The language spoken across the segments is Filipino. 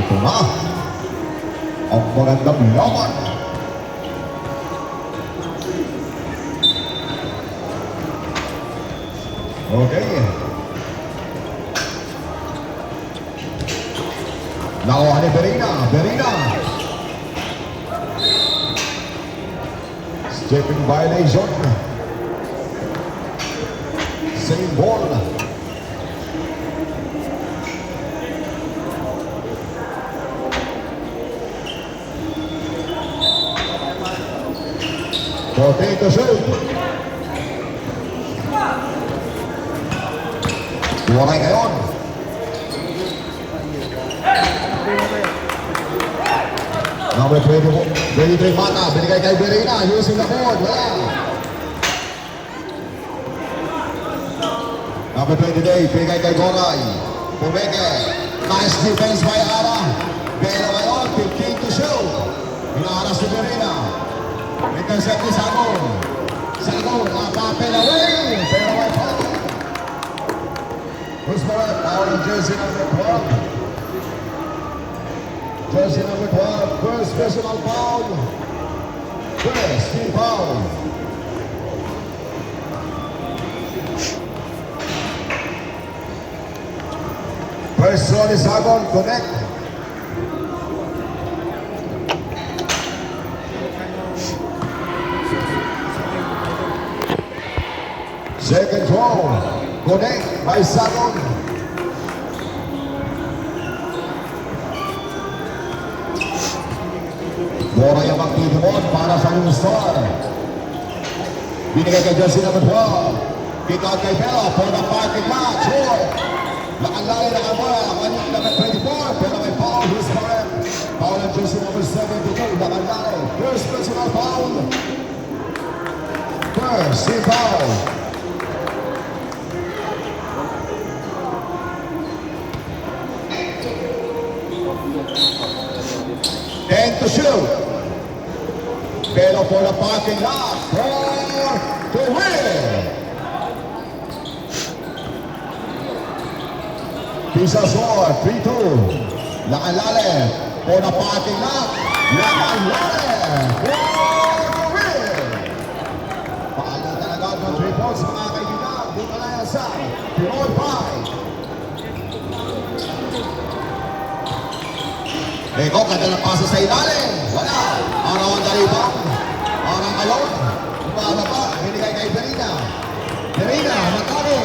Ito na ang magandang laban. Okay. Nakuha ni Berina. Stepping violation. Same ball. Potato shoot. Walay ngayon. Number 23 Mata, binigay kay Berina, using the board, wala. Number 28, binigay kay Goray. Pumeke, nice defense by Ara. Pero ngayon, 15 to shoot. Hinaharas si Berina. Intercept ni Sagon. Papel away. Pero may foul. Who's for it? Foul on jersey number 12. Jersey number 12. First personal foul. First team foul. First throw ni Sagon. Connect. Second throw, connect by Sagon. Bora yung magtitibon para sa yung star. Binigay kay jersey number 12. Kick out kay Bella for the parking lot. Sure. Nakalali na kamara. Kanyung number 24. Pero may foul. Who's for it? Foul ang jersey number 72. Nakalali. First personal foul. First team foul. And to shoot. Belo for the parking lot. To win. Pisa score, 3-2. Nakalale for the parking lot. Nakalale for the win. Paalo talaga ng 3 points mga kaibigan. Dito na yan sa Pinoy Pride. Eko, ganda na pasa sa ilalim. Wala. Araw ang dalibang. Arang alone. Umababa. Binigay kay Berina. Berina, matari.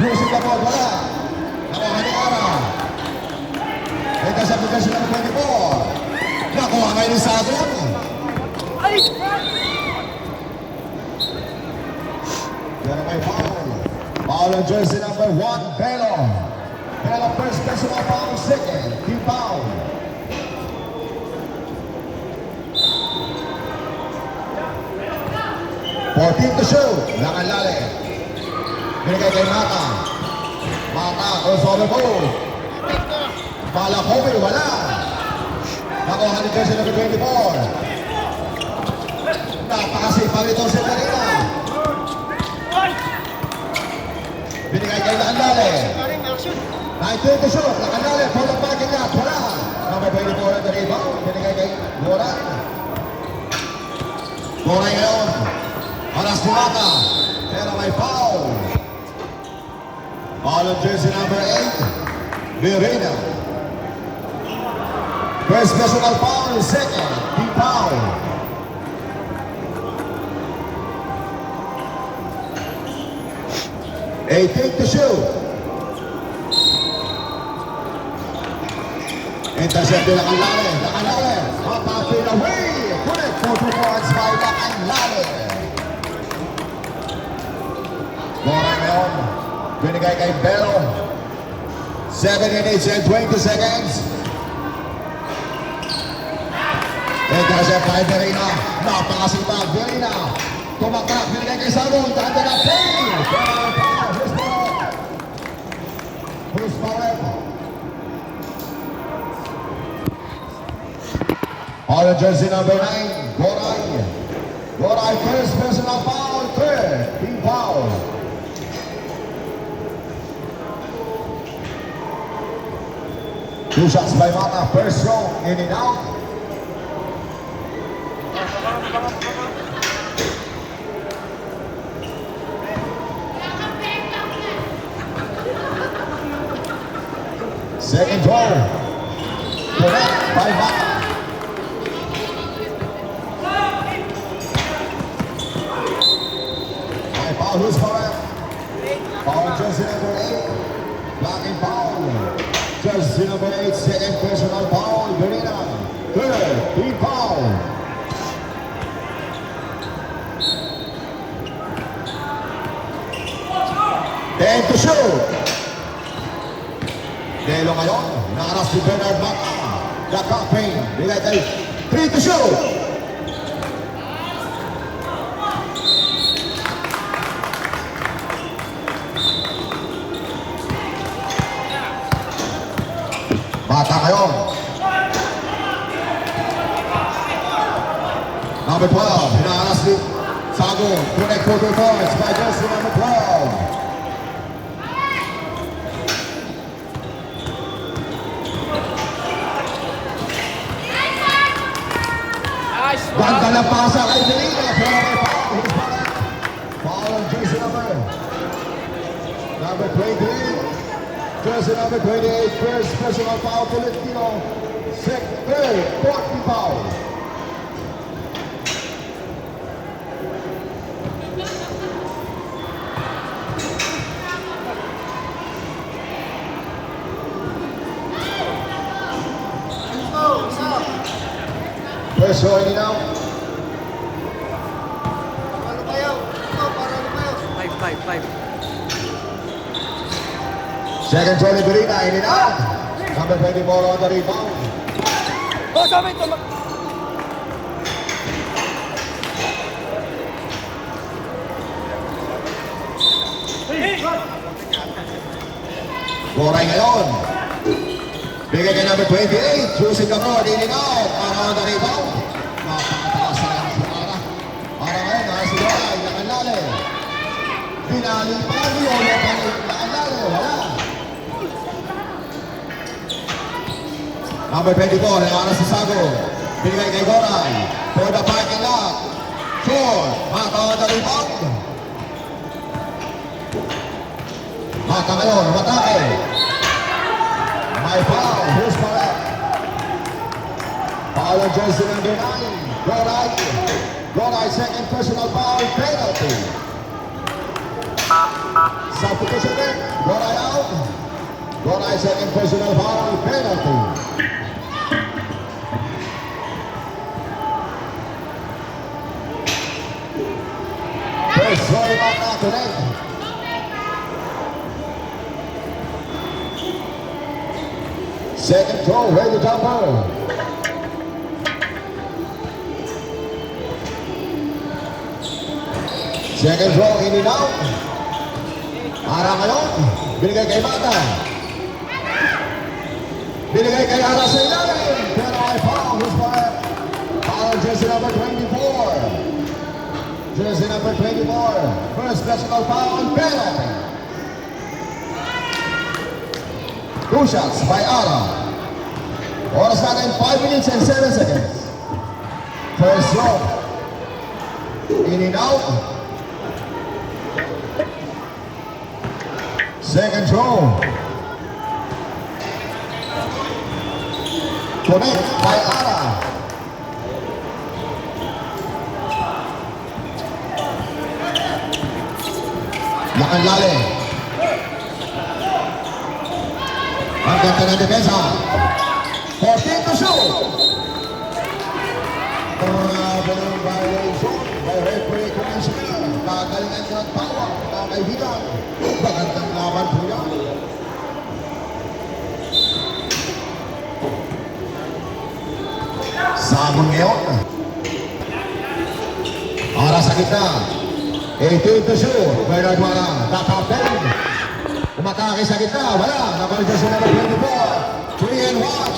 Music na po, wala. Nakuha ni Ara. Ito sa application ng 24. Nakuha kayo ni Sagon. Pero may foul. Foul ang jersey number 1, Belo. Belo first personal foul, second. Team foul. Team to shoot. Nakalali. Binigay kay Mata. Crossover goal. Bala Kobe, wala. Nakuha ni jersey number 24. Napakasipa rito si Berina. Binigay kay Nakalali. 19 to shoot. Nakalali. For the parking lot. Wala. Number 24 at the rebound. Binigay kay Goray. Goray ngayon. Alas ni Mata. Pero may foul. Foul on jersey number 8. Berina. First personal foul. Second. Team foul. Take to shoot. Intercept din Nakalale. Papapin away. Correct. 4 points by Nakalale. Bora ngayon. Binigay kay Belo. 7 minutes and 20 seconds. Intercept by Berina. Napakasipag. Berina. Tumakak. Binigay kay Sagon. Tanda na play. Who's forever? All jersey number 9, Goray. Goray first personal foul, third team foul. Two shots by Mata. First row, in and out. Second row. Correct by Mata. By foul, who's correct? Foul jersey number 8. Blocking foul. Jersey number 8, second personal foul. Garina. Third, team foul. Ten to shoot. Delo ngayon, naras si Bernard Mata. The captain, bigay kay 3 to shoot. Mata ngayon. Number 12, hinaharas ni Sago. Connect for the points by jersey number 12. Ganda ng pasa kay Delina. Pero may foul. Who's correct? Foul on jersey number 28. Jersey number 28. First personal foul to Lentino. Third, fourth foul. First row in and out. Five. Second row ni Garina, in and out. Number 24 on the rebound. Oh, sabi ito. Boray ngayon. Bigay kay number 28. Choosing the board, in and out. Para on the rebound. Napakataas na lang si Ara. Para ngayon, si Boray, nakalali. Pinali pa yun. Nakalali, wala. Number 24, Ara si Sago. Bigay kay Boray. For the parking lot. Short. Mata on the rebound. Mata ngayon, matake. May foul. Who's correct? Foul on jersey number 9. Goray, second personal foul, penalty. Substitution in. Goray out. Goray, second personal foul, penalty. First throw back now today. Second throw, ready to jumper. Second throw, in and out. Ara ngayon, binigay kay Mata. Binigay kay Ara sa ilalim. Pero ay foul, who's correct? Foul jersey number 24. Jersey number 24. First personal foul on penalty. Two shots by Ara. Oras natin 5 minutes and 7 seconds. First throw. In and out. Second throw. Connect by Ara. Lakan lali. Ang ganda ng depensa. 14 to shoot. Grabe ng violation by referee commissioner. Kagalingan ko ng tawa, mga kaibigan. Magandang laban po yan. Sabon ngayon. Ara sa gitna. 18 to shoot. Bernard Mata, the captain. Umatake sa gitna. Wala. Nakalagay sa number 24. 3 and 1.